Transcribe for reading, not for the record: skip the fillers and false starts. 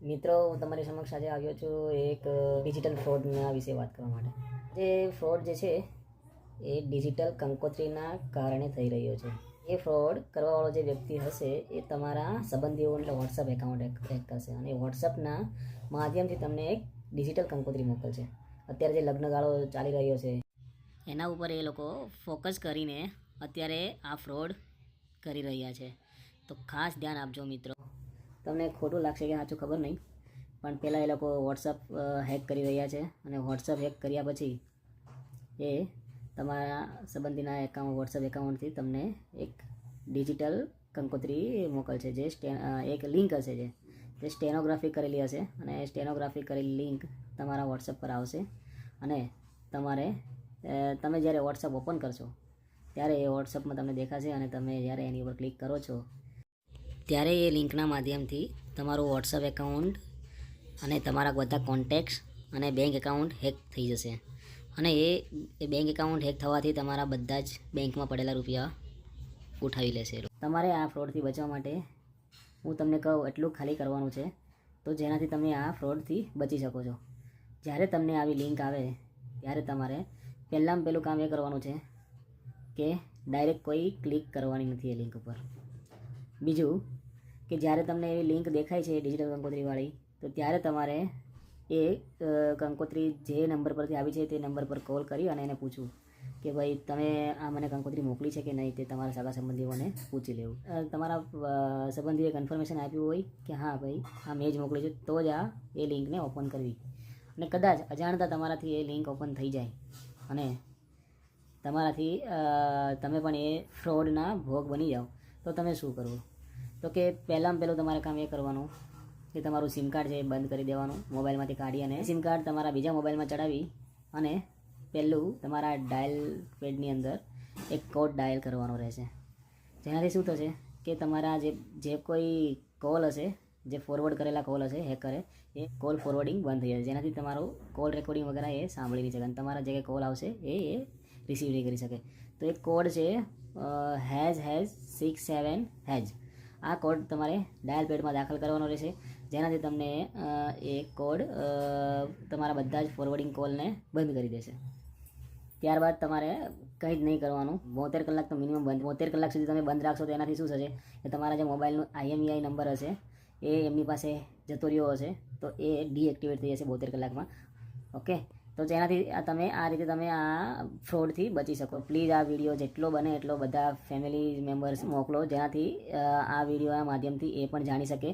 મિત્રો, હું તમારી સમક્ષ આજે આવ્યો છું એક ડિજિટલ ફ્રોડના વિશે વાત કરવા માટે. જે ફ્રોડ જે છે એ ડિજિટલ કંકોત્રીના કારણે થઈ રહ્યો છે. એ ફ્રોડ કરવાવાળો જે વ્યક્તિ હશે એ તમારા સંબંધીઓ એટલે વોટ્સઅપ એકાઉન્ટ હેક કરશે અને વોટ્સઅપના માધ્યમથી તમને એક ડિજિટલ કંકોત્રી મોકલશે. અત્યારે જે લગ્નગાળો ચાલી રહ્યો છે એના ઉપર એ લોકો ફોકસ કરીને અત્યારે આ ફ્રોડ કરી રહ્યા છે. તો ખાસ ધ્યાન આપજો મિત્રો. તમને ખોટું લાગશે કે સાચું ખબર નહીં, પણ પહેલાં એ લોકો વોટ્સઅપ હેક કરી રહ્યા છે અને વોટ્સઅપ હેક કર્યા પછી એ તમારા સંબંધીના વોટ્સઅપ એકાઉન્ટથી તમને એક ડિજિટલ કંકોત્રી મોકલશે. જે એક લિંક હશે જે સ્ટેનોગ્રાફી કરેલી હશે અને સ્ટેનોગ્રાફી કરેલી લિંક તમારા વોટ્સઅપ પર આવશે અને તમે જ્યારે વોટ્સઅપ ઓપન કરશો ત્યારે એ વોટ્સઅપમાં તમને દેખાશે અને તમે જ્યારે એની ઉપર ક્લિક કરો છો ત્યારે એ લિંકના માધ્યમથી તમારું વોટ્સઅપ એકાઉન્ટ અને તમારા બધા કોન્ટેક્ટ્સ અને બેંક એકાઉન્ટ હેક થઈ જશે અને એ બેંક એકાઉન્ટ હેક થવાથી તમારા બધા જ બેંકમાં પડેલા રૂપિયા ઉઠાવી લેશે. તમારે આ ફ્રોડથી બચવા માટે હું તમને કહું એટલું ખાલી કરવાનું છે તો જેનાથી તમે આ ફ્રોડથી બચી શકો છો. જ્યારે તમને આવી લિંક આવે ત્યારે તમારે પહેલાં કામ એ કરવાનું છે કે ડાયરેક્ટ કોઈ ક્લિક કરવાની નથી એ લિંક ઉપર. બીજું કે જ્યારે તમને એવી લિંક દેખાય છે ડિજિટલ કંકોત્રીવાળી, તો ત્યારે તમારે એ કંકોત્રી જે નંબર પરથી આવી છે તે નંબર પર કોલ કરી અને એને પૂછવું કે ભાઈ તમે આ મને કંકોત્રી મોકલી છે કે નહીં, તે તમારા સગા સંબંધીઓને પૂછી લેવું. તમારા સંબંધીએ કન્ફર્મેશન આપ્યું હોય કે હા ભાઈ આ મેં જ મોકલી છે તો જ આ એ લિંકને ઓપન કરવી. અને કદાચ અજાણતા તમારાથી એ લિંક ઓપન થઈ જાય અને તમારાથી તમે પણ એ ફ્રોડના ભોગ બની જાઓ તો તમે શું કરવું? તો કે પહેલું તમારે કામ એ કરવાનું કે તમારું સિમ કાર્ડ છે એ બંધ કરી દેવાનું, મોબાઈલમાંથી કાઢી અને સિમ કાર્ડ તમારા બીજા મોબાઈલમાં ચડાવી અને પહેલું તમારા ડાયલ પેડની અંદર એક કોડ ડાયલ કરવાનો રહેશે. જેનાથી શું થશે કે તમારા જે કોઈ કોલ હશે, જે ફોરવર્ડ કરેલા કોલ હશે હેકરે, એ કોલ ફોરવર્ડિંગ બંધ થઈ જશે. જેનાથી તમારું કોલ રેકોર્ડિંગ વગેરે એ સાંભળી નહીં શકે અને તમારા જે કોલ આવશે એ રિસીવ નહીં કરી શકે. તો એક કોડ છે #67#. આ કોડ તમારે ડાયલ પેડમાં દાખલ કરવાનો રહેશે, જેનાથી તમને એ કોડ તમારા બધા જ ફોરવર્ડિંગ કોલને બંધ કરી દેશે. ત્યારબાદ તમારે કંઈ જ નહીં કરવાનું. 72 કલાક તો મિનિમમ બંધ, 72 કલાક સુધી તમે બંધ રાખશો તો એનાથી શું થશે કે તમારા જે મોબાઈલનું IMEI નંબર હશે એ એમની પાસે જતો રહ્યો હશે તો એ ડીએક્ટિવેટ થઈ જશે 72 કલાકમાં. ઓકે, તો જેનાથી આ રીતે તમે આ ફ્રોડથી બચી શકો. પ્લીઝ આ વિડીયો જેટલો બને એટલો બધા ફેમિલી મેમ્બર્સ મોકલો, જેનાથી આ વિડીયોના માધ્યમથી એ પણ જાણી શકે